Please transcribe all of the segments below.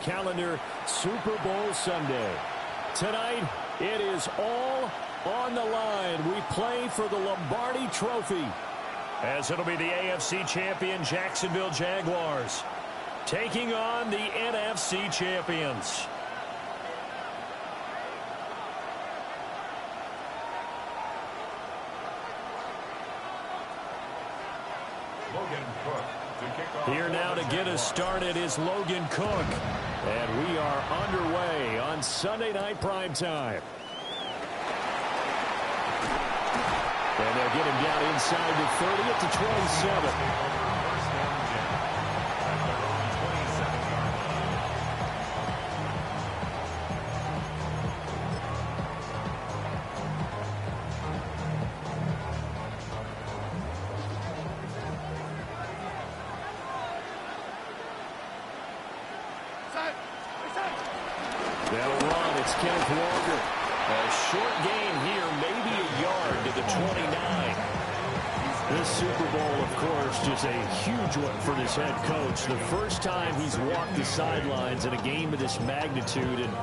Calendar Super Bowl Sunday. Tonight, it is all on the line. We play for the Lombardi Trophy, as it'll be the AFC champion Jacksonville Jaguars taking on the NFC champions. Here now to get us started is Logan Cook. And we are underway on Sunday Night Primetime. And they'll get him down inside the 30 at the 27. A short gain here, maybe a yard to the 29. This Super Bowl, of course, just a huge one for this head coach. The first time he's walked the sidelines in a game of this magnitude. And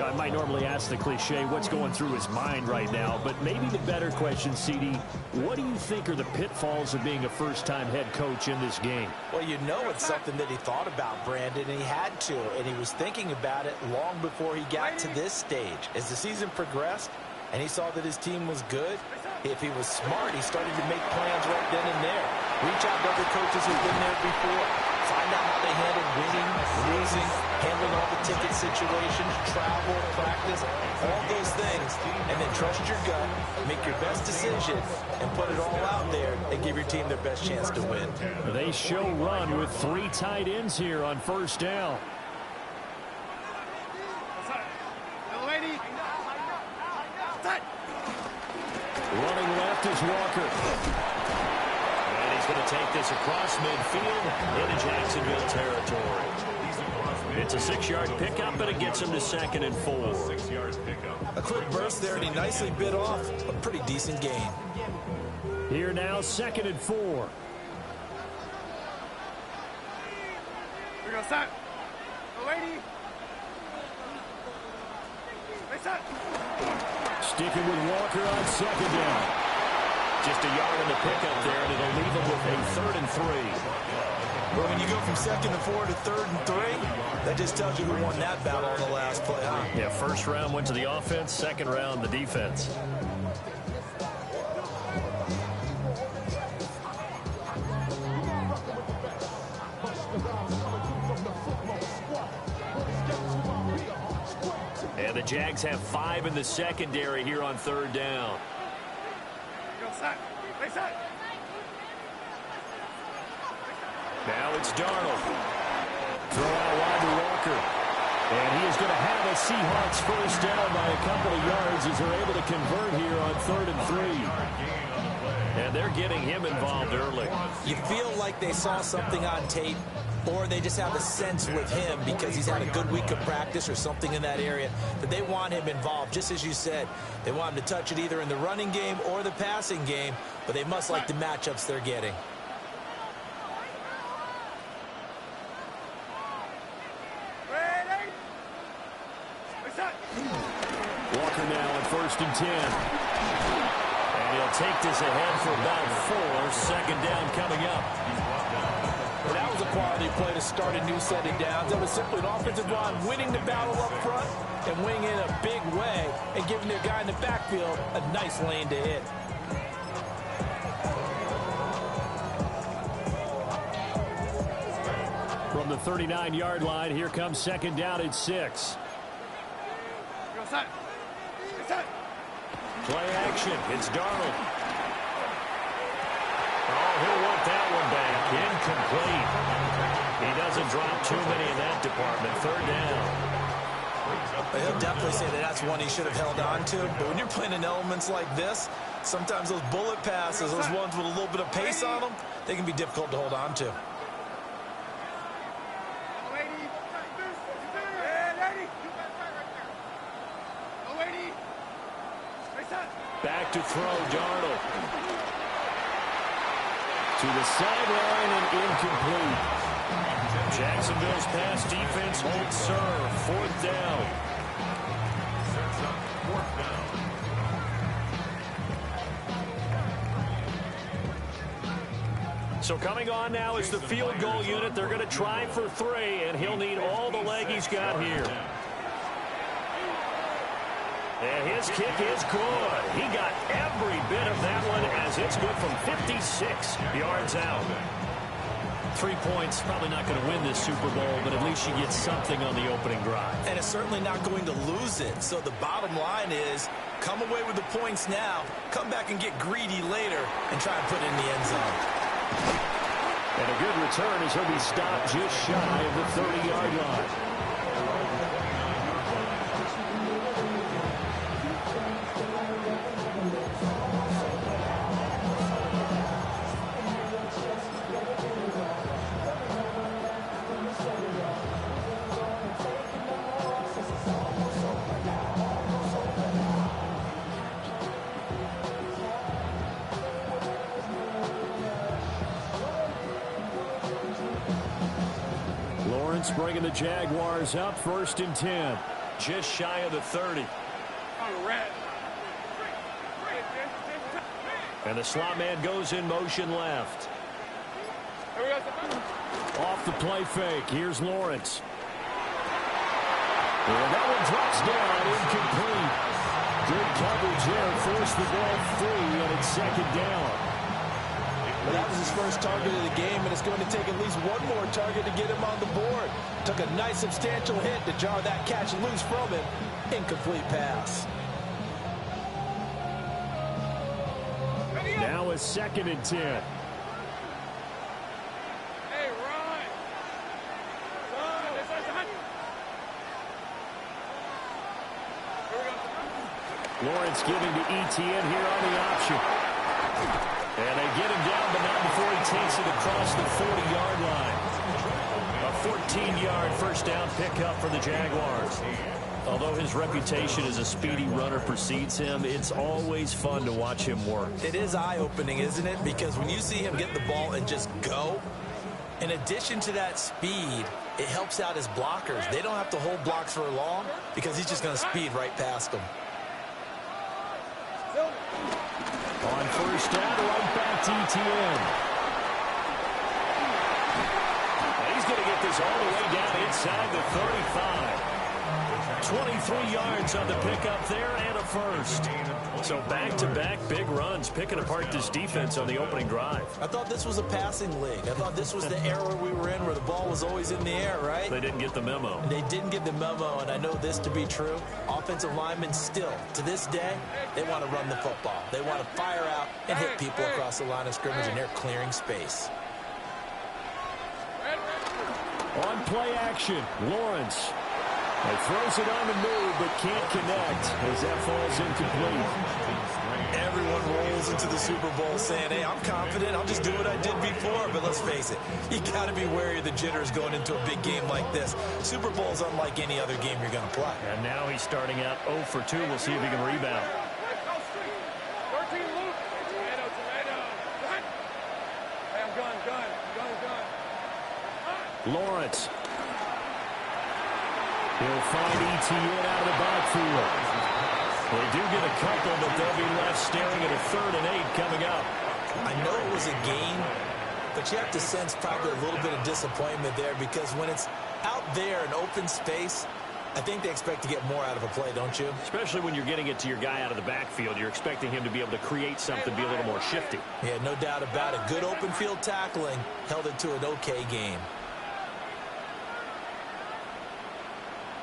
I might normally ask the cliche, what's going through his mind right now? But maybe the better question, CD, what do you think are the pitfalls of being a first-time head coach in this game? Well, you know it's something that he thought about, Brandon, and he had to. And he was thinking about it long before he got to this stage. As the season progressed and he saw that his team was good, if he was smart, he started to make plans right then and there. Reach out to other coaches who've been there before. Find out how they handle winning, losing, handling all the ticket situations, travel, practice, all those things. And then trust your gut, make your best decision, and put it all out there and give your team their best chance to win. They show run with 3 tight ends here on first down. Running left is Walker. And he's going to take this across midfield into Jacksonville territory. It's a 6-yard pickup, but it gets him to 2nd and 4. A quick burst there, and he nicely bit off a pretty decent gain. Here now, 2nd and 4. We're going to start. The lady. Sticking with Walker on 2nd down. Just a yard in the pickup there, and it'll leave him with a 3rd and 3. But when you go from 2nd and 4 to 3rd and 3, that just tells you who won that battle on the last play, huh? Yeah, first round went to the offense, second round the defense. And the Jags have 5 in the secondary here on 3rd down. Now it's Darnold. Throw out wide to Walker. And he is going to have a Seahawks first down by a couple of yards as they're able to convert here on 3rd and 3. And they're getting him involved early. You feel like they saw something on tape, or they just have a sense with him because he's had a good week of practice or something in that area that they want him involved. Just as you said, they want him to touch it either in the running game or the passing game, but they must like the matchups they're getting. Walker now on 1st and 10. And he'll take this ahead for about 4. 2nd down coming up. Well, that was a quality play to start a new set of downs. That was simply an offensive line winning the battle up front and winning in a big way and giving their guy in the backfield a nice lane to hit. From the 39-yard line, here comes 2nd down at 6. Play action. It's Darnold. Oh, he'll want that one back. Incomplete. He doesn't drop too many in that department. 3rd down. He'll definitely say that that's one he should have held on to. But when you're playing in elements like this, sometimes those bullet passes, those ones with a little bit of pace on them, they can be difficult to hold on to. Back to throw, Darnold. To the sideline and incomplete. Jacksonville's pass defense holds serve. Fourth down. So coming on now is the field goal unit. They're going to try for 3, and he'll need all the leg he's got here. And his kick is good. He got every bit of that one as it's good from 56 yards out. 3 points, probably not going to win this Super Bowl, but at least you get something on the opening drive. And it's certainly not going to lose it. So the bottom line is, come away with the points now, come back and get greedy later, and try and put it in the end zone. And a good return as he'll be stopped just shy of the 30-yard line. Bringing the Jaguars up, 1st and 10. Just shy of the 30. And the slot man goes in motion left. Off the play fake. Here's Lawrence. And that one drops down, incomplete. Good coverage there. Forced the ball free, and it's 2nd down. But that was his first target of the game, and it's going to take at least one more target to get him on the board. Took a nice substantial hit to jar that catch loose from him. Incomplete pass. Now a 2nd and 10. Hey, Ron. Lawrence giving to Etienne here on the option. And they get him down, but not before he takes it across the 40-yard line. A 14-yard first down pickup for the Jaguars. Although his reputation as a speedy runner precedes him, it's always fun to watch him work. It is eye-opening, isn't it? Because when you see him get the ball and just go, in addition to that speed, it helps out his blockers. They don't have to hold blocks for long because he's just going to speed right past them. On first down, right back to Etienne. He's going to get this all the way down inside the 35. 23 yards on the pickup there and a first. So back-to-back big runs, picking apart this defense on the opening drive. I thought this was a passing league. I thought this was the era we were in where the ball was always in the air, right? They didn't get the memo. They didn't get the memo, and I know this to be true. Offensive linemen still, to this day, they want to run the football. They want to fire out and hit people across the line of scrimmage, and they're clearing space. On play action, Lawrence. He throws it on the move, but can't connect as that falls incomplete. Everyone rolls into the Super Bowl saying, hey, I'm confident. I'll just do what I did before. But let's face it, you got to be wary of the jitters going into a big game like this. Super Bowl's unlike any other game you're going to play. And now he's starting out 0 for 2. We'll see if he can rebound. Lawrence. He'll find Etienne out of the backfield. They do get a couple, but they'll be left staring at a 3rd and 8 coming up. I know it was a gain, but you have to sense probably a little bit of disappointment there because when it's out there in open space, I think they expect to get more out of a play, don't you? Especially when you're getting it to your guy out of the backfield. You're expecting him to be able to create something, be a little more shifty. Yeah, no doubt about it. Good open field tackling held it to an okay game.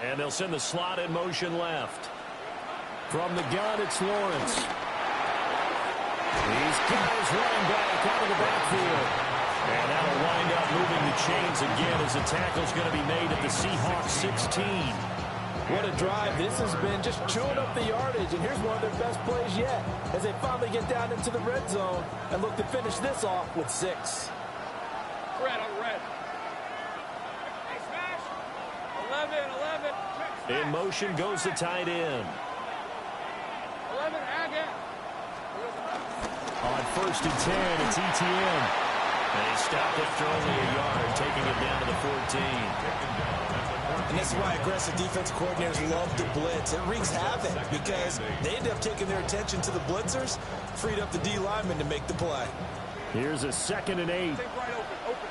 And they'll send the slot in motion left. From the gun, it's Lawrence. He's got his running back out of the backfield. And that'll wind up moving the chains again as the tackle's going to be made at the Seahawks 16. What a drive this has been, just chewing up the yardage. And here's one of their best plays yet as they finally get down into the red zone and look to finish this off with 6. Red on red. 11. In motion goes the tight end. 11, again. On 1st and 10, it's Etienne. And he stopped after only a yard, taking it down to the 14. And this is why aggressive defensive coordinators love to blitz. It wreaks havoc because they end up taking their attention to the blitzers, freed up the D lineman to make the play. Here's a 2nd and 8. Right open.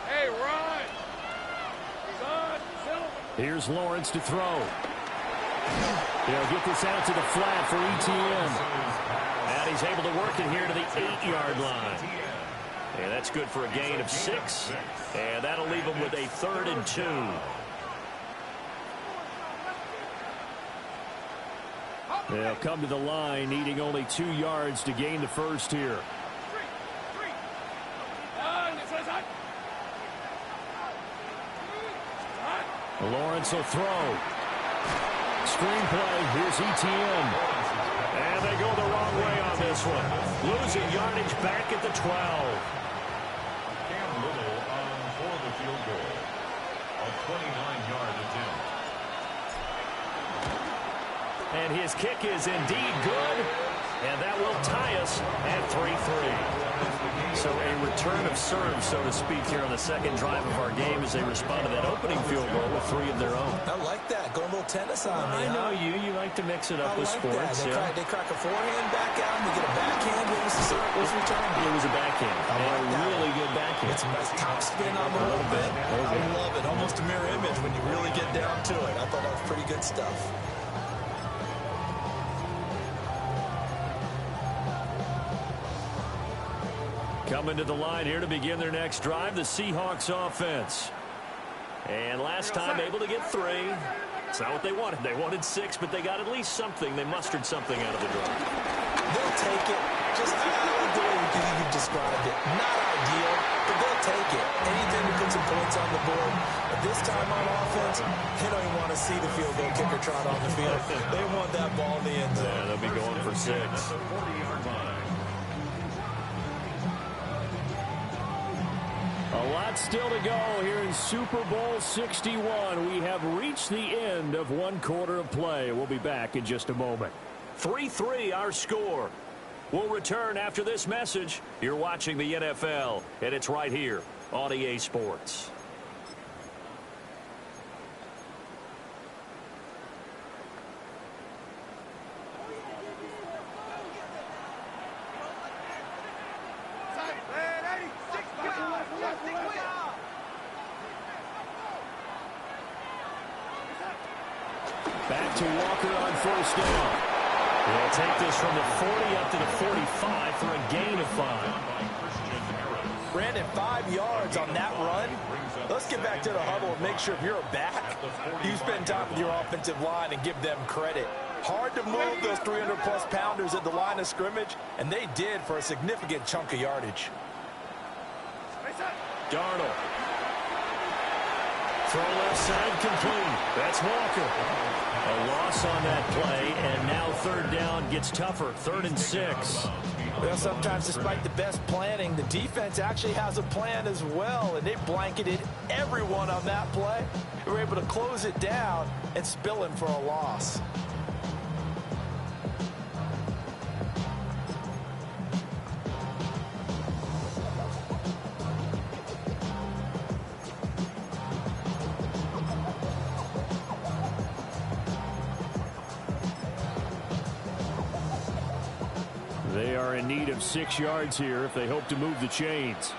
Hey, run! He's on. Here's Lawrence to throw. They'll get this out to the flat for ETN. And he's able to work it here to the 8-yard line. And that's good for a gain of 6. And that'll leave him with a 3rd and 2. They'll come to the line, needing only 2 yards to gain the first here. Lawrence will throw. Screenplay. Here's ETN. And they go the wrong way on this one. Losing yardage back at the 12. Cam Little for the field goal. A 29-yard attempt. And his kick is indeed good. And that will tie us at 3-3. So a return of serve, so to speak, here on the 2nd drive of our game as they respond to that opening field goal with 3 of their own. I like that. Going a little tennis on me. I know you. You like to mix it up with sports. They crack a forehand back out and they get a backhand. What was the serve? What was the return? It was a backhand. Really good backhand. It's a nice top spin on the little bit. I love it. Almost a mirror image when you really get down to it. I thought that was pretty good stuff. Coming to the line here to begin their next drive, the Seahawks offense. And last time able to get 3. It's not what they wanted. They wanted 6, but they got at least something. They mustered something out of the drive. They'll take it. Just the way you described it. Not ideal, but they'll take it. Anything to put some points on the board. But this time on offense, they don't even want to see the field goal kicker trot on the field. They want that ball in the end zone. Yeah, they'll be going for 6. A lot still to go here in Super Bowl 61. We have reached the end of 1 quarter of play. We'll be back in just a moment. 3-3 our score. We'll return after this message. You're watching the NFL, and it's right here on EA Sports. Back to Walker on 1st down. They'll take this from the 40 up to the 45 for a gain of 5. Brandon, 5 yards on that run. Let's get back to the huddle and make sure if you're a back, you spend time with your offensive line and give them credit. Hard to move those 300-plus pounders at the line of scrimmage, and they did for a significant chunk of yardage. Darnold. Throw left side complete. That's Walker. A loss on that play, and now 3rd down gets tougher. 3rd and 6. Well, sometimes despite the best planning, the defense actually has a plan as well, and they blanketed everyone on that play. They were able to close it down and spill in for a loss. They are in need of 6 yards here if they hope to move the chains.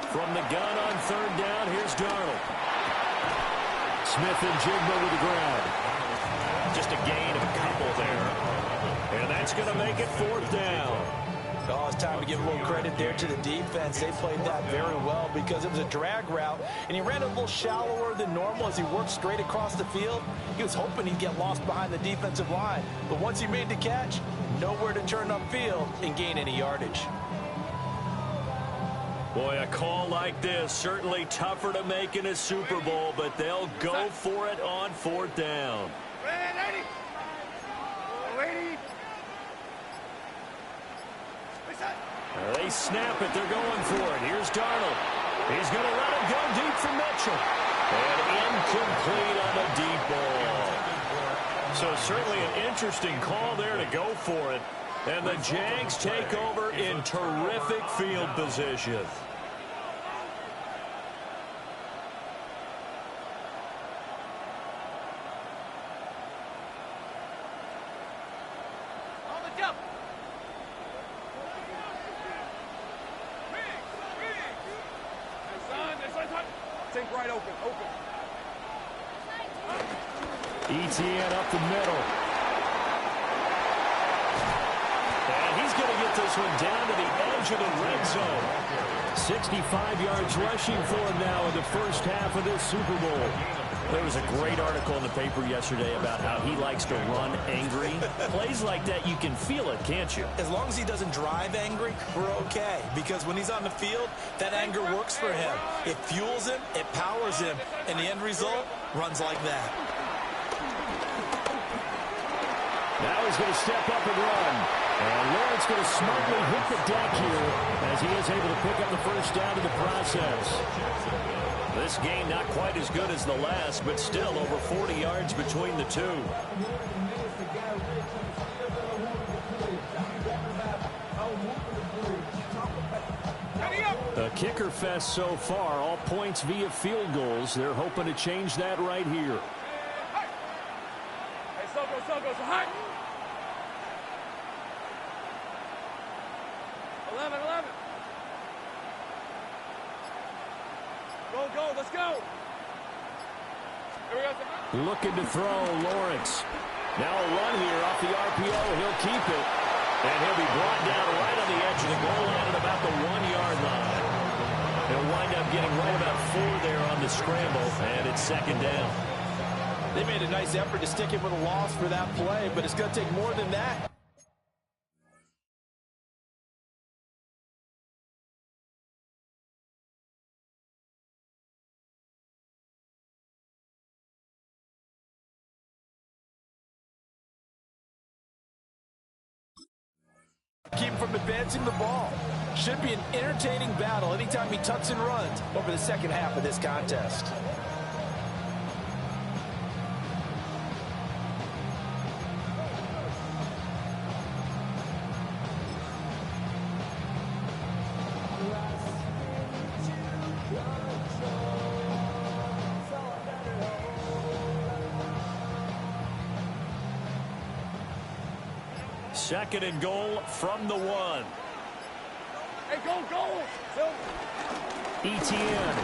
From the gun on 3rd down, here's Darnold. Smith and Jigba with the ground. Just a gain of a couple there. And that's going to make it 4th down. Oh, it's time to give a little credit there to the defense. They played that very well because it was a drag route, and he ran a little shallower than normal as he worked straight across the field. He was hoping he'd get lost behind the defensive line, but once he made the catch, nowhere to turn upfield and gain any yardage. Boy, a call like this, certainly tougher to make in a Super Bowl, but they'll go for it on 4th down. They snap it. They're going for it. Here's Darnold. He's going to let it go deep for Mitchell. And incomplete on a deep ball. So certainly an interesting call there to go for it. And the Jags take over in terrific field position. Right open. Etienne up the middle. And he's going to get this one down to the edge of the red zone. 65 yards rushing for him now in the first half of this Super Bowl. There was a great article in the paper yesterday about how he likes to run angry. Plays like that, you can feel it, can't you? As long as he doesn't drive angry, we're okay. Because when he's on the field, that anger works for him. It fuels him, it powers him, and the end result runs like that. Now he's going to step up and run. And Lawrence going to smartly hit the deck here as he is able to pick up the first down in the process. This game not quite as good as the last, but still over 40 yards between the two. A kicker fest so far, all points via field goals. They're hoping to change that right here. Hey, so high. 11. Go, let's go. Here we go. Looking to throw, Lawrence. Now a run here off the RPO. He'll keep it. And he'll be brought down right on the edge of the goal line at about the 1-yard line. He'll wind up getting right about 4 there on the scramble, and it's second down. They made a nice effort to stick him with a loss for that play, but it's going to take more than that. Keep him from advancing the ball. Should be an entertaining battle anytime he tucks and runs over the second half of this contest. Second and goal from the 1. Hey, go. Etienne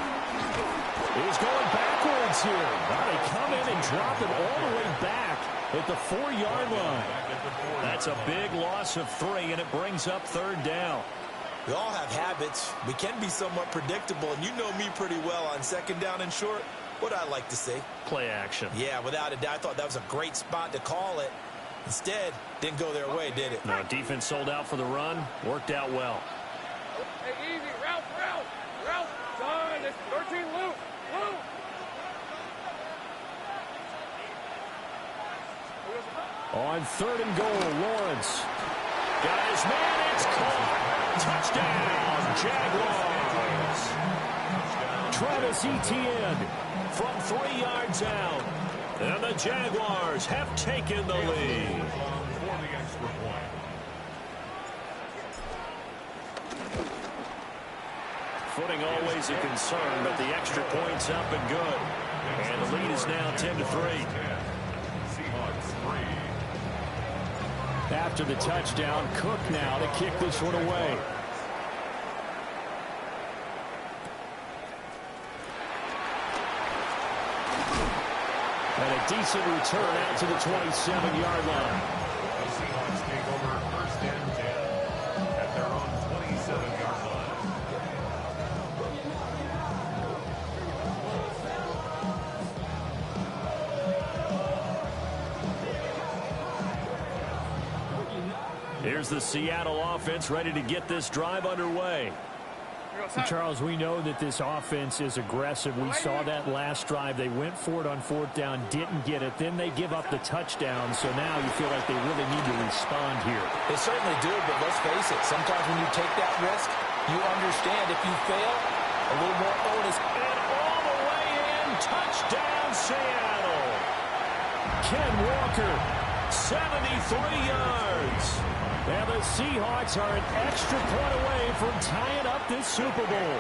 is going backwards here. Now they come in and drop it all the way back at the 4-yard line. That's a big loss of 3, and it brings up third down. We all have habits. We can be somewhat predictable, and you know me pretty well on second down and short. What I like to say? Play action. Yeah, without a doubt. I thought that was a great spot to call it. Instead, didn't go their way, did it? No, defense sold out for the run. Worked out well. Hey, easy. Route. Son, it's 13 loop. On third and goal, Lawrence. Got his man, it's caught. Touchdown, Jaguars. Travis Etienne from 3 yards out. And the Jaguars have taken the lead. For the extra point. Footing always a concern, but the extra point's up and good. And the lead is now 10-3. Seahawks 3. After the touchdown, Cook now to kick this one away. And a decent return out to the 27-yard line. The Seahawks take over first and 10 at their own 27-yard line. Here's the Seattle offense ready to get this drive underway. Charles, we know that this offense is aggressive. We saw that last drive. They went for it on fourth down, didn't get it. Then they give up the touchdown. So now you feel like they really need to respond here. They certainly do, but let's face it. Sometimes when you take that risk, you understand if you fail, a little more onus. And all the way in Touchdown, Seattle. Ken Walker, 73 yards. And the Seahawks are an extra point away from tying up this Super Bowl.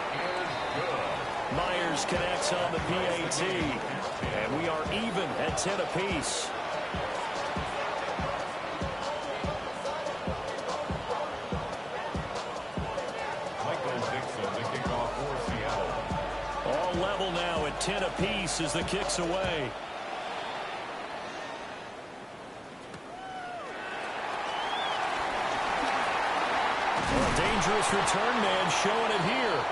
Myers connects on the PAT. And we are even at 10 apiece. All level now at 10 apiece as the kick's away. Dangerous return man showing it here.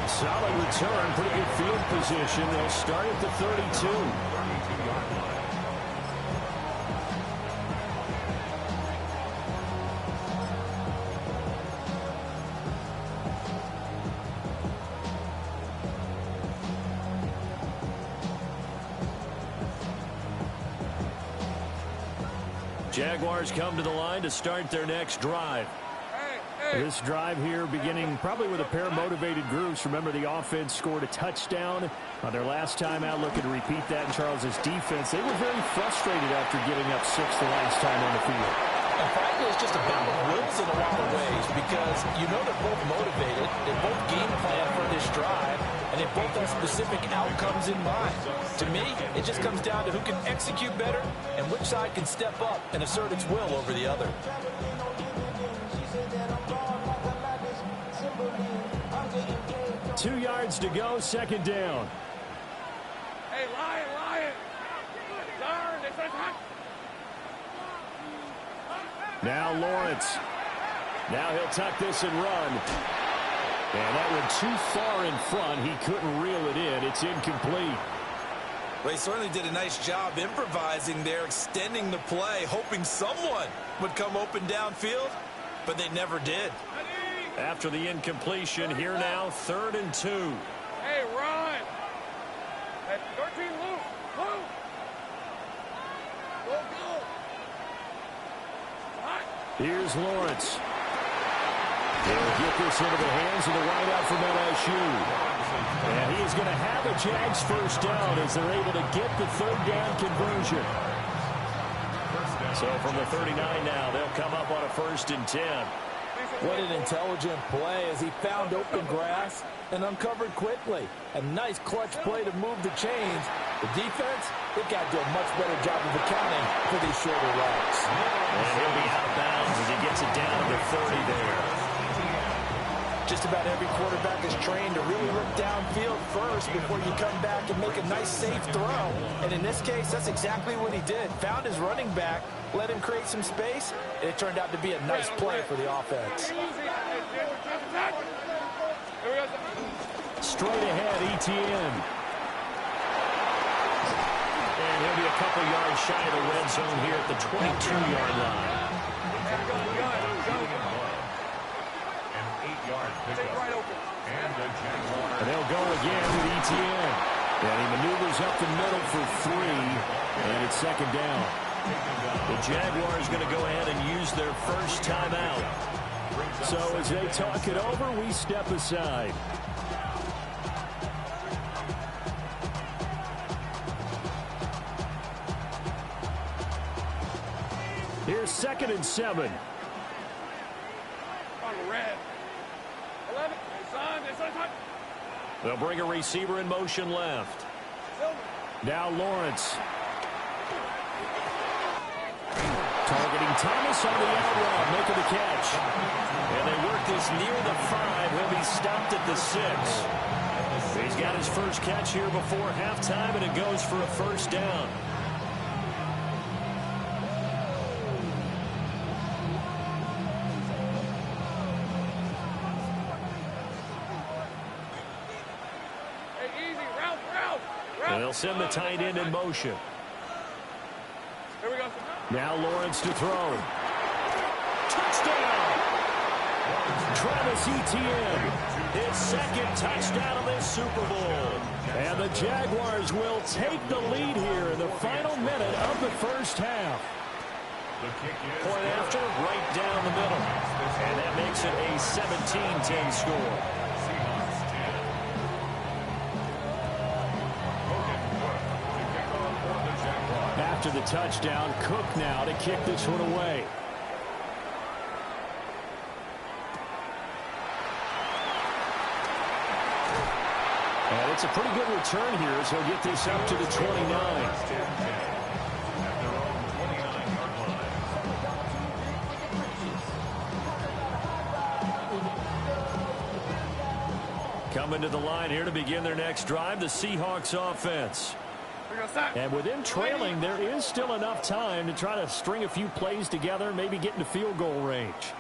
Solid return, pretty good field position. They'll start at the 32. Jaguars come to the line to start their next drive. This drive here beginning probably with a pair of motivated groups. Remember, the offense scored a touchdown on their last time out. Looking to repeat that in Charles's defense. They were very frustrated after giving up 6 the last time on the field. And frankly, it's just a battle of wills in a lot of ways because you know they're both motivated. They both game plan for this drive, and they both have specific outcomes in mind. To me, it just comes down to who can execute better and which side can step up and assert its will over the other. 2 yards to go, second down. Hey, Lion! Darn, it's a touch. Now Lawrence. Now he'll tuck this and run. And that went too far in front. He couldn't reel it in. It's incomplete. Well, he certainly did a nice job improvising there, extending the play, hoping someone would come open downfield, but they never did. After the incompletion, here now, 3rd and 2. Hey, run! That's 13 loose. Loose. Go. Hot. Here's Lawrence. He'll get this into the hands of the wideout from LSU. And he is going to have a Jags first down as they're able to get the 3rd down conversion. So from the 39 now, they'll come up on a 1st and 10. What an intelligent play as he found open grass and uncovered quickly. A nice clutch play to move the chains. The defense, they've got to do a much better job of accounting for these shorter routes. And he'll be out of bounds as he gets it down to the 30 there. Just about every quarterback is trained to really look downfield first before you come back and make a nice, safe throw. And in this case, that's exactly what he did. Found his running back, let him create some space, and it turned out to be a nice play for the offense. Straight ahead, Etienne. And he'll be a couple yards shy of the red zone here at the 22-yard line. And they'll go again with Etienne. And he maneuvers up the middle for 3, and it's 2nd down. The Jaguars going to go ahead and use their first timeout. So as they talk it over, we step aside. Here's 2nd and 7. On red. 11. They'll bring a receiver in motion left. Now Lawrence. Targeting Thomas on the out route, making the catch. And they work this near the 5. He'll be stopped at the 6. He's got his first catch here before halftime, and it goes for a 1st down. They'll send the tight end in motion. Here we go. Now Lawrence to throw. Touchdown! Travis Etienne, his 2nd touchdown of this Super Bowl. And the Jaguars will take the lead here in the final minute of the first half. Point after, right down the middle. And that makes it a 17-10 score. the touchdown. Cook now to kick this one away. And it's a pretty good return here, so he'll get this up to the 29. Coming to the line here to begin their next drive, the Seahawks offense. And with them trailing, there is still enough time to try to string a few plays together, maybe get into field goal range.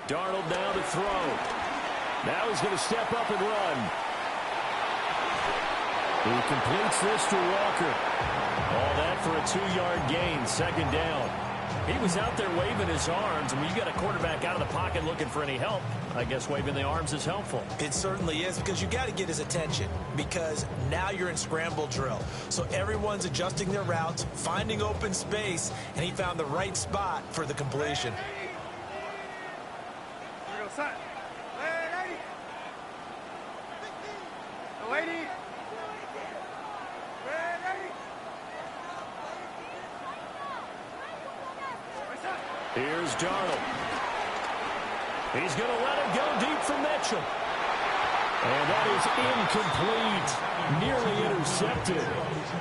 Darnold now to throw. Now he's going to step up and run. He completes this to Walker. All that for a 2-yard gain, second down. He was out there waving his arms, and when you got a quarterback out of the pocket looking for any help, I guess waving the arms is helpful. It certainly is, because you got to get his attention, because now you're in scramble drill. So everyone's adjusting their routes, finding open space, and he found the right spot for the completion. Here's Darnold. He's going to let it go deep for Mitchell. And that is incomplete. Nearly intercepted.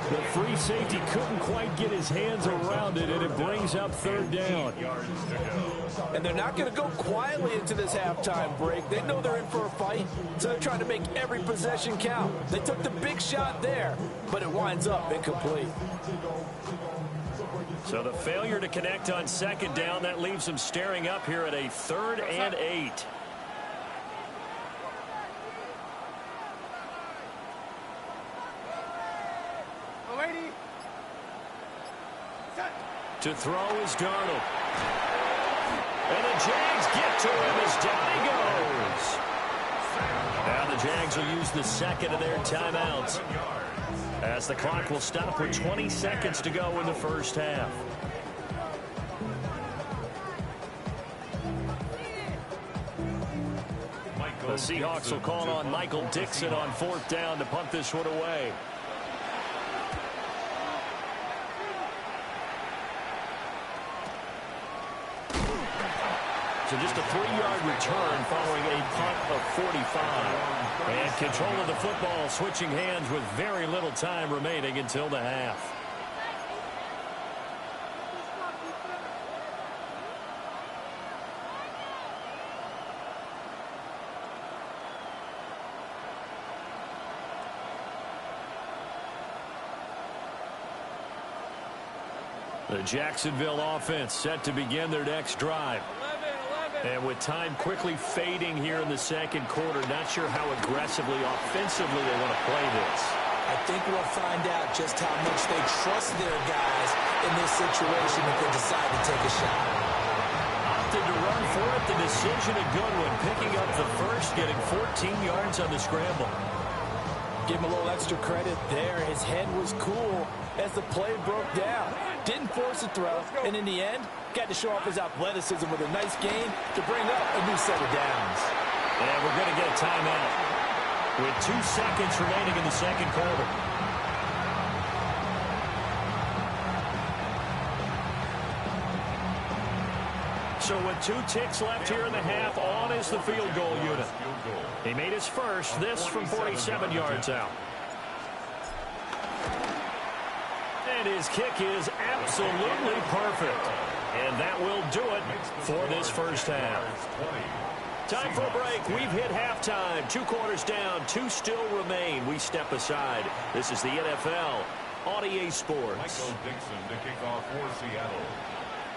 The free safety couldn't quite get his hands around it, and it brings up third down. And they're not going to go quietly into this halftime break. They know they're in for a fight, so they're trying to make every possession count. They took the big shot there, but it winds up incomplete. So the failure to connect on second down, that leaves them staring up here at a 3rd and 8. To throw is Darnold. And the Jags get to him as down he goes. Now the Jags will use the second of their timeouts, as the clock will stop with 20 seconds to go in the first half. The Seahawks will call on Michael Dixon on 4th down to punt this one away. So just a 3-yard return following a punt of 45. And control of the football switching hands with very little time remaining until the half. The Jacksonville offense set to begin their next drive. And with time quickly fading here in the second quarter, not sure how aggressively, offensively they want to play this. I think we'll find out just how much they trust their guys in this situation if they decide to take a shot. Opted to run for it. The decision a good one. Picking up the first, getting 14 yards on the scramble. Give him a little extra credit there. His head was cool as the play broke down. Didn't force a throw, and in the end, got to show off his athleticism with a nice gain to bring up a new set of downs. And we're going to get a timeout with 2 seconds remaining in the second quarter. So with 2 ticks left here in the half, on is the field goal unit. He made his first, this from 47 yards out. And his kick is absolutely perfect. And that will do it for this first half. Time for a break. We've hit halftime. 2 quarters down, 2 still remain. We step aside. This is the NFL on EA Sports. Michael Dixon to kick off for Seattle.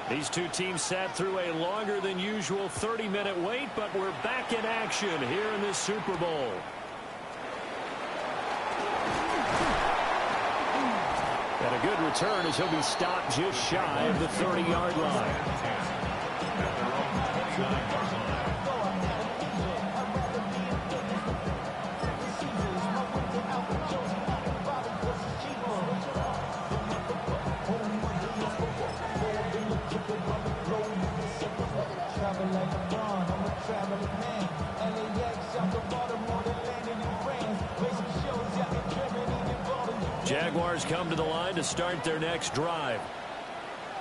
These 2 teams sat through a longer than usual 30-minute wait, but we're back in action here in this Super Bowl. And a good return as he'll be stopped just shy of the 30-yard line. Jaguars come to the line to start their next drive.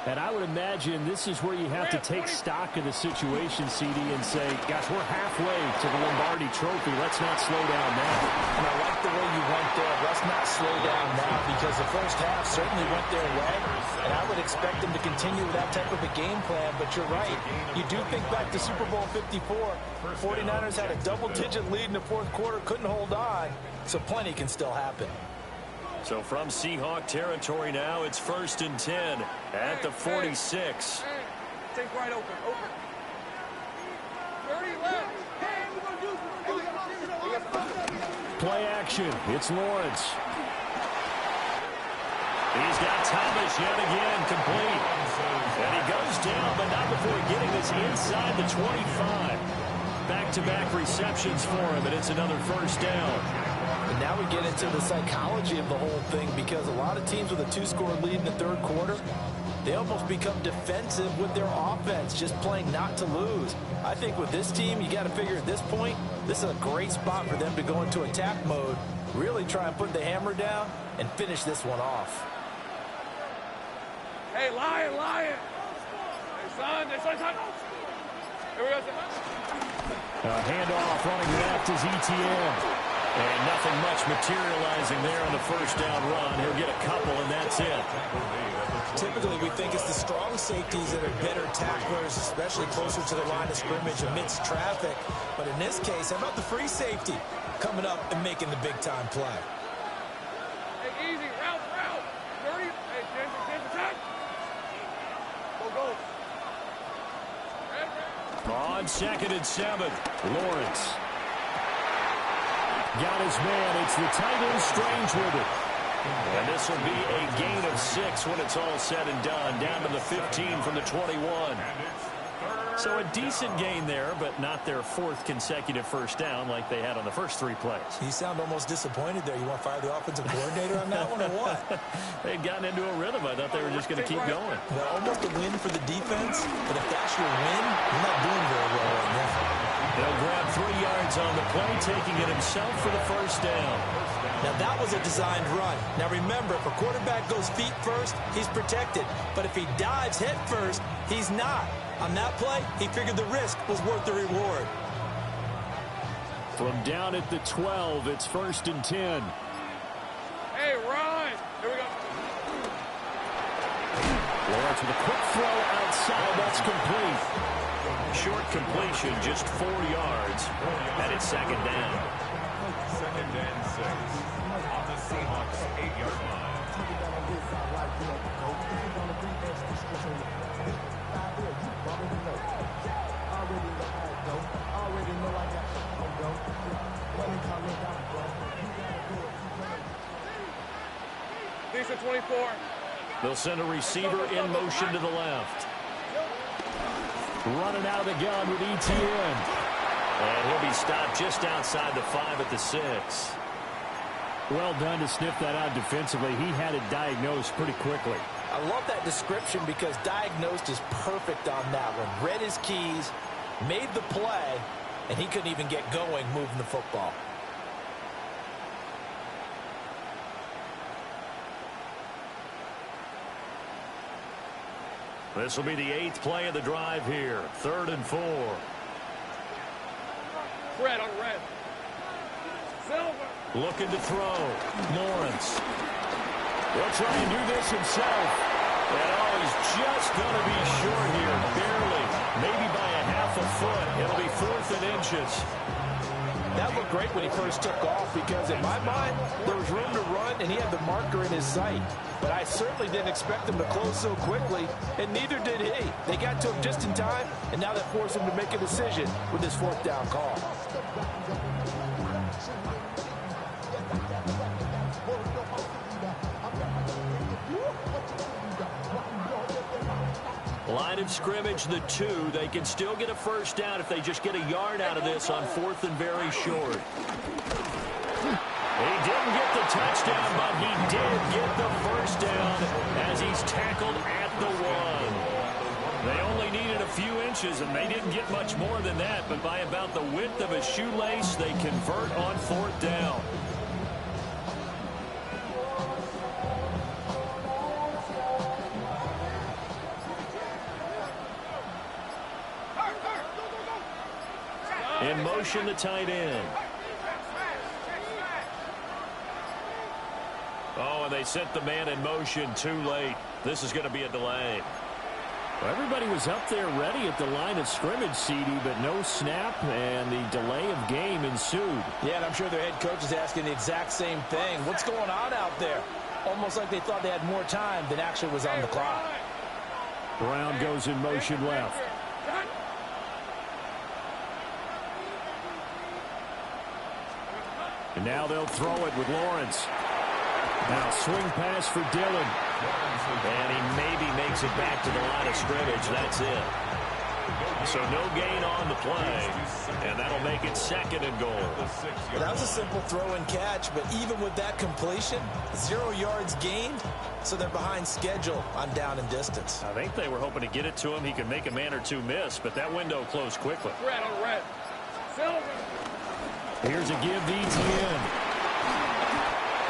And I would imagine this is where you have to take stock of the situation, CD, and say, gosh, we're halfway to the Lombardi Trophy. Let's not slow down now. And I like the way you went there. Let's not slow down now, because the first half certainly went their way. And I would expect them to continue with that type of a game plan. But you're right. You do think back to Super Bowl 54. 49ers had a double-digit lead in the fourth quarter, couldn't hold on. So plenty can still happen. So from Seahawk territory now, it's 1st and 10 at the 46. Take right open. 30 left. Play action. It's Lawrence. He's got Thomas yet again complete. And he goes down, but not before getting this inside the 25. Back-to-back receptions for him, and it's another first down. And now we get into the psychology of the whole thing, because a lot of teams with a 2-score lead in the third quarter, they almost become defensive with their offense, just playing not to lose. I think with this team, you got to figure at this point, this is a great spot for them to go into attack mode, really try and put the hammer down and finish this one off. Hey, Lion. Hey, son. Here we go, son. Handoff running left is ETN. And nothing much materializing there on the first down run. He'll get a couple, and that's it. Typically, we think it's the strong safeties that are better tacklers, especially closer to the line of scrimmage amidst traffic. But in this case, how about the free safety coming up and making the big-time play? Hey, easy. Route. 30. Hey, 10 attack. Go. On 2nd and 7, Lawrence. Got his man. It's the tight end Strange with it. and this will be a gain of 6 when it's all said and done, down to the 15 from the 21. So a decent gain there, but not their 4th consecutive first down like they had on the first 3 plays. You sound almost disappointed there. You want to fire the offensive coordinator on that one or what? They'd gotten into a rhythm. I thought they were just going to keep going. Well, almost a win for the defense, but if that's your win, you're not doing very well right now. They'll grab 3 yards on the play, taking it himself for the first down. Now, that was a designed run. Now, remember, if a quarterback goes feet first, he's protected. But if he dives head first, he's not. On that play, he figured the risk was worth the reward. From down at the 12, it's 1st and 10. Hey, Ron. Here we go. Lawrence with a quick throw outside. That's complete. Short completion, just 4 yards, and it's 2nd down. 2nd and 6 on the Seahawks 8-yard line. Decent 24. They'll send a receiver in motion to the left. Running out of the gun with ETN. And he'll be stopped just outside the 5 at the 6. Well done to sniff that out defensively. He had it diagnosed pretty quickly. I love that description because diagnosed is perfect on that one. Read his keys, made the play, and he couldn't even get going moving the football. This will be the 8th play of the drive here. 3rd and 4. Red on red. Silver. Looking to throw. Lawrence. He'll try and do this himself. And he's just going to be short here. Barely. Maybe by a half a foot. It'll be 4th and inches. That looked great when he first took off because in my mind, there was room to run and he had the marker in his sight. But I certainly didn't expect him to close so quickly, and neither did he. They got to him just in time, and now that forced him to make a decision with his 4th down call. Line of scrimmage, the 2. They can still get a first down if they just get a yard out of this on 4th and very short. He didn't get the touchdown, but he did get the first down as he's tackled at the 1. They only needed a few inches, and they didn't get much more than that, but by about the width of a shoelace, they convert on 4th down. In motion, the tight end. Oh, and they sent the man in motion too late. This is going to be a delay. Well, everybody was up there ready at the line of scrimmage, CD, but no snap, and the delay of game ensued. Yeah, and I'm sure their head coach is asking the exact same thing. What's going on out there? Almost like they thought they had more time than actually was on the clock. Brown goes in motion left. And now they'll throw it with Lawrence. Now swing pass for Dillon. And he maybe makes it back to the line of scrimmage. That's it. So no gain on the play. And that'll make it 2nd and goal. Well, that was a simple throw and catch, but even with that completion, 0 yards gained, so they're behind schedule on down and distance. I think they were hoping to get it to him. He could make a man or two miss, but that window closed quickly. Red on red. Silver. Here's a give to Etienne.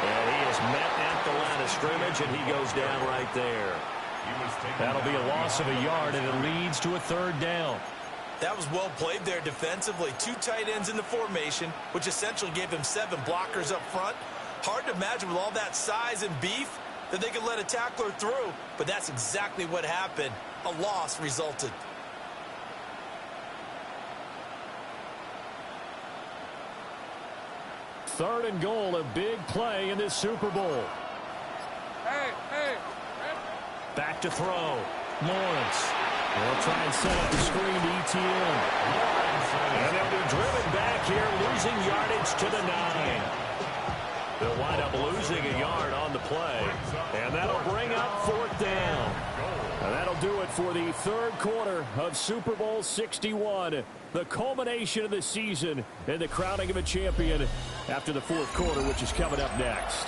And he is met at the line of scrimmage, and he goes down right there. That'll be a loss of a yard, and it leads to a 3rd down. That was well played there defensively. 2 tight ends in the formation, which essentially gave them 7 blockers up front. Hard to imagine with all that size and beef that they could let a tackler through, but that's exactly what happened. A loss resulted. Third and goal, a big play in this Super Bowl. Hey. Back to throw. Lawrence. They'll try and set up the screen to Etienne. And they'll be driven back here, losing yardage to the 9. They'll wind up losing a yard on the play. And that'll bring up 4th down. And that'll do it for the 3rd quarter of Super Bowl 61. The culmination of the season and the crowning of a champion after the 4th quarter, which is coming up next.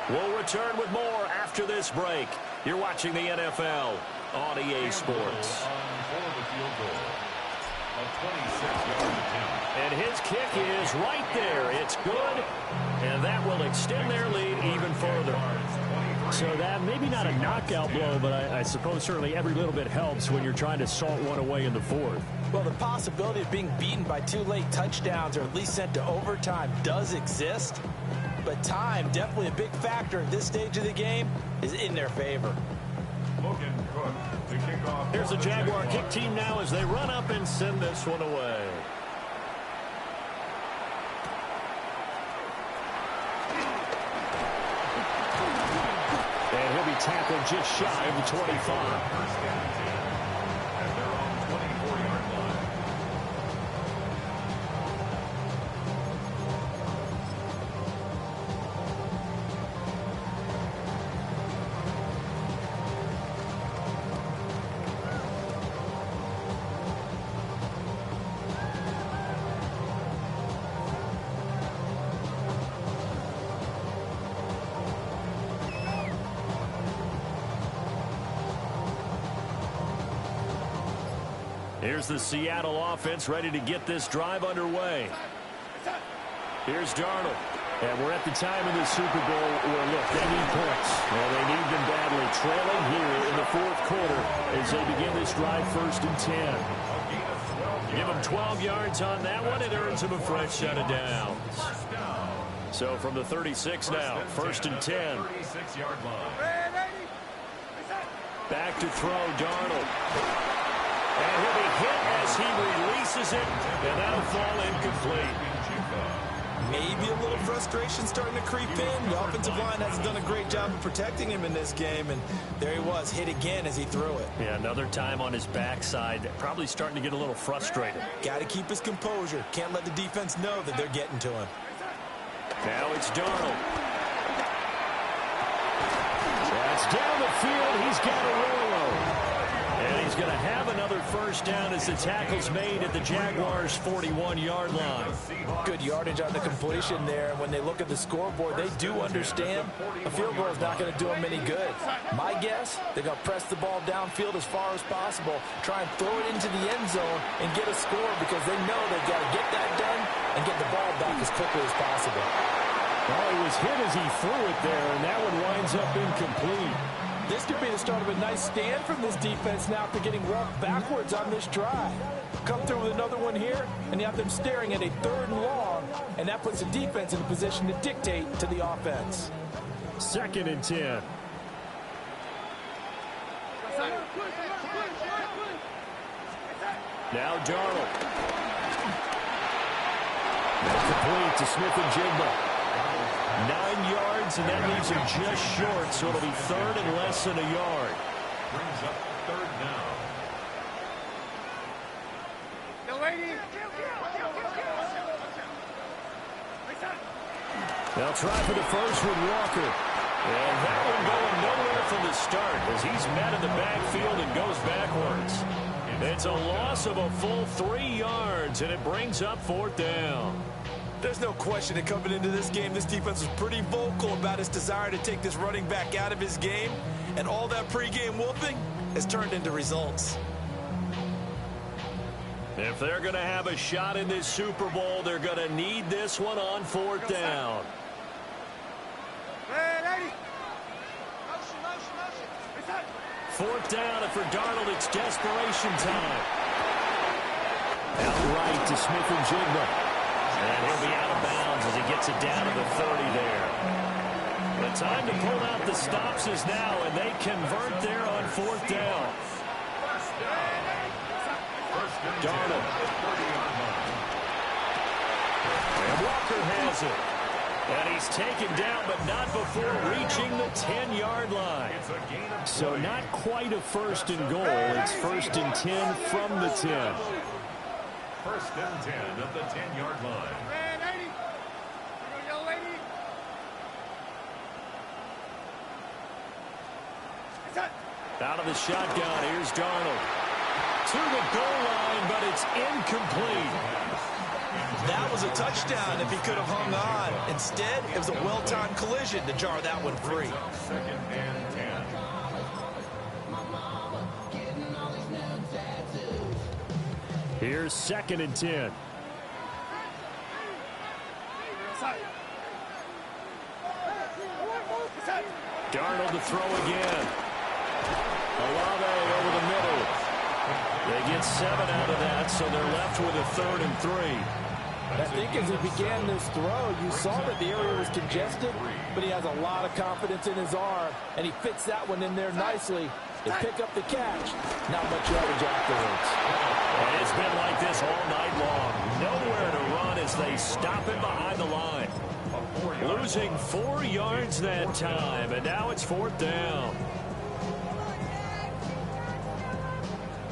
We'll return with more after this break. You're watching the NFL on EA Sports. And his kick is right there. It's good, and that will extend their lead even further. So that maybe not a knockout blow, but I suppose certainly every little bit helps when you're trying to salt one away in the 4th. Well, the possibility of being beaten by 2 late touchdowns or at least sent to overtime does exist. But time, definitely a big factor at this stage of the game, is in their favor. Here's the Jaguar kick team now as they run up and send this one away. And he'll be tackled just shy of the 25. Here's the Seattle offense ready to get this drive underway. Here's Darnold. And we're at the time in the Super Bowl where, look, they need points. Well, they need them badly. Trailing here in the 4th quarter as they begin this drive 1st and 10. Give them 12 yards on that one. It earns them a fresh set of downs. So from the 36 now, 1st and 10. Back to throw, Darnold. And he'll be hit as he releases it, and that'll fall incomplete. Maybe a little frustration starting to creep in. The offensive line hasn't done a great job of protecting him in this game, and there he was, hit again as he threw it. Yeah, another time on his backside, probably starting to get a little frustrated. Got to keep his composure. Can't let the defense know that they're getting to him. Now it's Darnold. That's down the field. He's got a roll. And he's going to have another 1st down as the tackle's made at the Jaguars' 41-yard line. Good yardage on the completion there. When they look at the scoreboard, they do understand a field goal is not going to do them any good. My guess, they're going to press the ball downfield as far as possible, try and throw it into the end zone and get a score because they know they've got to get that done and get the ball back as quickly as possible. Well, he was hit as he threw it there, and that one winds up incomplete. This could be the start of a nice stand from this defense now after getting walked backwards on this drive. Come through with another one here, and you have them staring at a 3rd and long, and that puts the defense in a position to dictate to the offense. 2nd and 10. Now Darnold. Complete to Smith-Njigba. 9 yards, and that leaves him just short, so it'll be 3rd and less than a yard. Brings up 3rd down. They'll try for the first with Walker. And that one going nowhere from the start as he's met in the backfield and goes backwards. It's a loss of a full 3 yards, and it brings up 4th down. There's no question that coming into this game, this defense was pretty vocal about its desire to take this running back out of his game, and all that pregame whooping has turned into results. If they're going to have a shot in this Super Bowl, they're going to need this one on 4th down. Fourth down, and for Darnold, it's desperation time. Outright to Smith-Njigba. And he'll be out of bounds as he gets it down to the 30 there. The time to pull out the stops is now, and they convert there on 4th down. Darnold. And Walker has it. And he's taken down, but not before reaching the 10-yard line. So not quite a 1st and goal. It's 1st and 10 from the 10. 1st and 10 at the 10-yard line. Out of the shotgun, here's Darnold. To the goal line, but it's incomplete. That was a touchdown if he could have hung on. Instead, it was a well-timed collision to jar that one free. 2nd and 10. Here's 2nd and 10. Darnold to throw again. Olave over the middle. They get 7 out of that, so they're left with a 3rd and 3. I think as he began this throw, you saw that the area was congested, but he has a lot of confidence in his arm, and he fits that one in there nicely. They pick up the catch. Not much yardage afterwards. And it's been like this all night long. Nowhere to run as they stop him behind the line. Losing 4 yards that time, and now it's 4th down.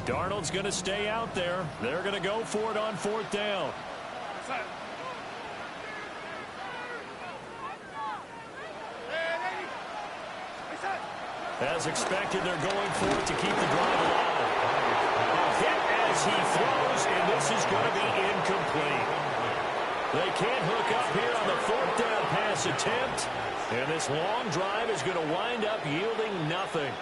Darnold's going to stay out there. They're going to go for it on 4th down. As expected, they're going for it to keep the drive alive. A hit as he throws, and this is going to be incomplete. They can't hook up here on the 4th down pass attempt, and this long drive is going to wind up yielding nothing.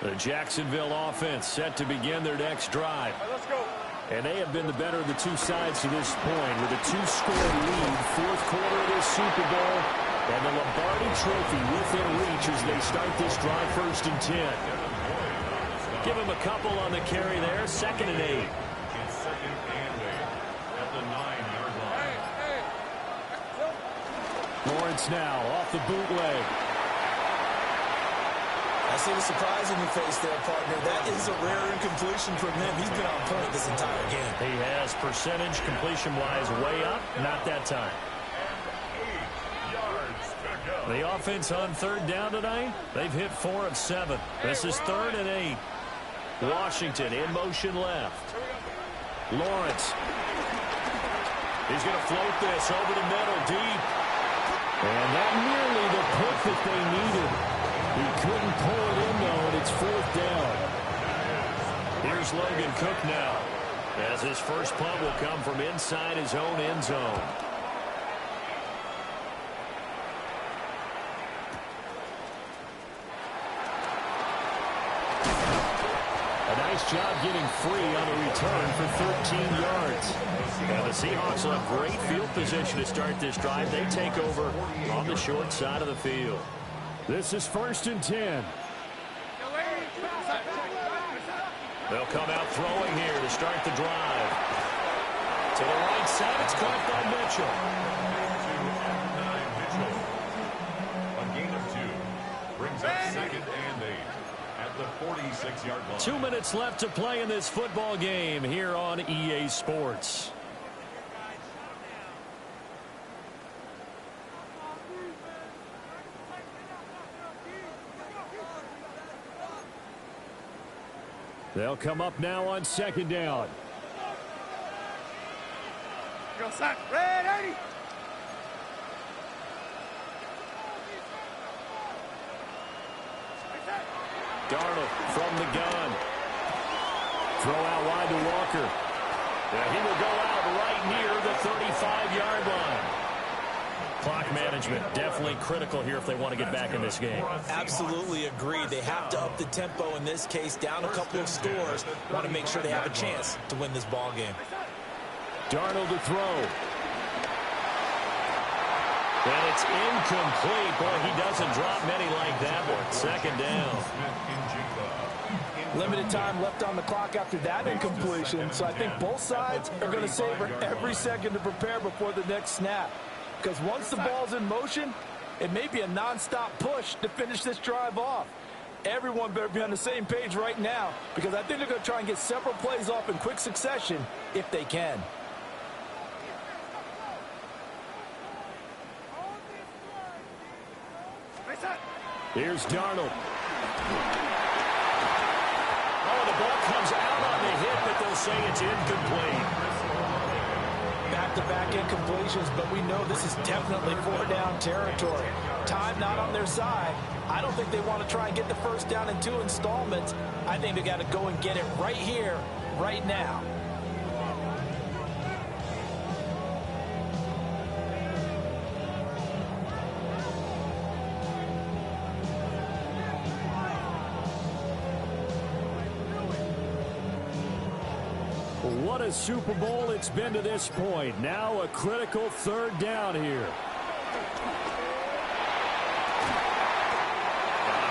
The Jacksonville offense set to begin their next drive. Let's go. And they have been the better of the two sides to this point with a 2-score lead, 4th quarter of this Super Bowl, and the Lombardi Trophy within reach as they start this drive 1st and 10. Give him a couple on the carry there, 2nd and 8. It's 2nd and 8 at the 9-yard line. Lawrence now off the bootleg. I see the surprise in your face there, partner. That is a rare incompletion from him. He's been on point this entire game. He has percentage completion-wise way up, not that time. 8 yards to go. The offense on 3rd down tonight, they've hit 4 of 7. This is 3rd and 8. Washington in motion left. Lawrence. He's going to float this over the middle, deep. And not nearly the pick that they needed. He couldn't pull it in, though, and it's 4th down. Here's Logan Cook now, as his first punt will come from inside his own end zone. A nice nice job getting free on the return for 13 yards. And the Seahawks will have great field position to start this drive. They take over on the short side of the field. This is 1st and 10. They'll come out throwing here to start the drive. To the right side, it's caught by Mitchell. A gain of 2 brings up 2nd and 8 at the 46-yard line. 2 minutes left to play in this football game here on EA Sports. They'll come up now on 2nd down. Go, son. Ready. Darnold from the gun. Throw out wide to Walker. Yeah, he will go out right near the 35-yard line. Clock management definitely critical here if they want to get back in this game. Absolutely agree. They have to up the tempo in this case, down a couple of scores. Want to make sure they have a chance to win this ball game. Darnold to throw. And it's incomplete. Boy, he doesn't drop many like that one. 2nd down. Limited time left on the clock after that incompletion, so I think both sides are going to savor every second to prepare before the next snap. Because once the ball's in motion, it may be a nonstop push to finish this drive off. Everyone better be on the same page right now, because I think they're going to try and get several plays off in quick succession if they can. Here's Darnold. Oh, the ball comes out on the hit, but they'll say it's incomplete. Back-to-back incompletions, but we know this is definitely 4-down territory. Time not on their side. I don't think they want to try and get the first down in 2 installments. I think they got to go and get it right here, right now. What a Super Bowl it's been to this point. Now a critical 3rd down here.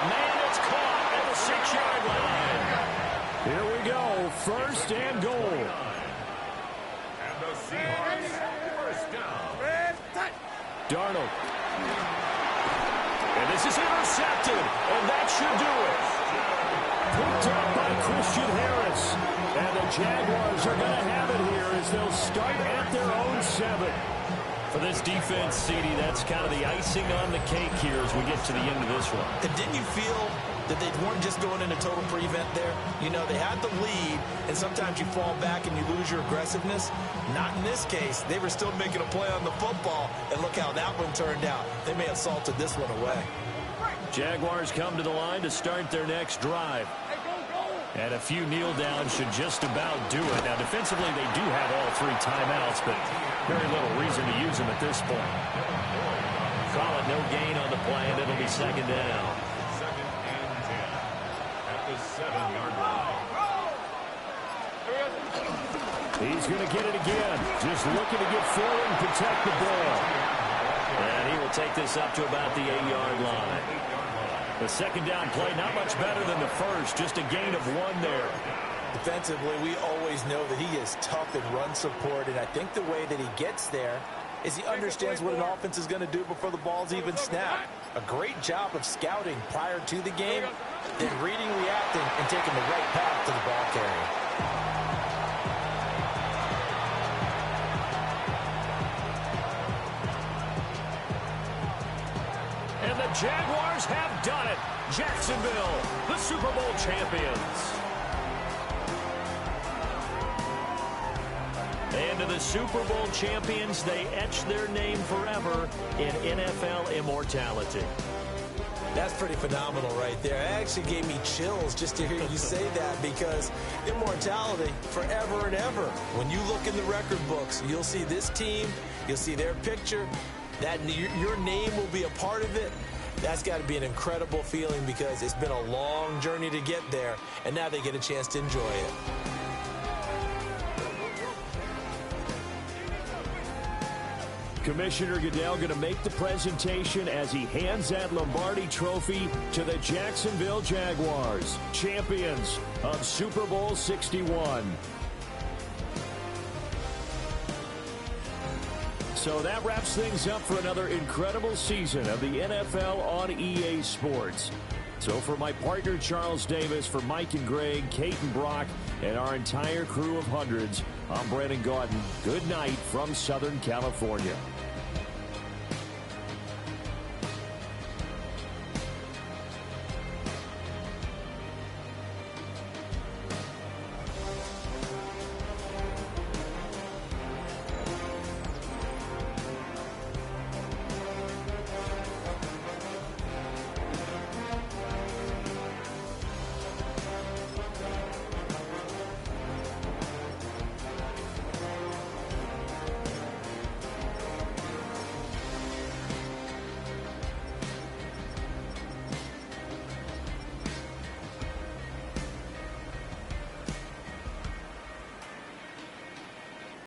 Man, it's caught at the 6-yard line. Here we go. 1st and goal. And the Seahawks first down. Darnold. And this is intercepted, and that should do it. Picked up by Christian Harris. And the Jaguars are going to have it here as they'll start at their own 7. For this defense, CD, that's kind of the icing on the cake here as we get to the end of this one. And didn't you feel that they weren't just going in a total prevent there? You know, they had the lead, and sometimes you fall back and you lose your aggressiveness. Not in this case. They were still making a play on the football, and look how that one turned out. They may have salted this one away. Jaguars come to the line to start their next drive. And a few kneel downs should just about do it. Now, defensively, they do have all 3 timeouts, but very little reason to use them at this point. Call it no gain on the play, and it'll be 2nd down. 2nd and 10 at the 7-yard line. He's going to get it again. Just looking to get forward and protect the ball. And he will take this up to about the 8-yard line. The 2nd down play, not much better than the first, just a gain of 1 there. Defensively, we always know that he is tough in run support, and I think the way that he gets there is he understands what an offense is going to do before the ball's even snapped. A great job of scouting prior to the game, then reading, reacting, and taking the right path to the ball carrier. And the Jaguars have done it. Jacksonville, the Super Bowl champions. And to the Super Bowl champions, they etch their name forever in NFL immortality. That's pretty phenomenal right there. It actually gave me chills just to hear you say that, because immortality forever and ever. When you look in the record books, you'll see this team, you'll see their picture, that your name will be a part of it. That's got to be an incredible feeling because it's been a long journey to get there, and now they get a chance to enjoy it. Commissioner Goodell going to make the presentation as he hands that Lombardi Trophy to the Jacksonville Jaguars, champions of Super Bowl 61. So that wraps things up for another incredible season of the NFL on EA Sports. So for my partner Charles Davis, for Mike and Greg, Kate and Brock, and our entire crew of hundreds, I'm Brandon Gaudin. Good night from Southern California.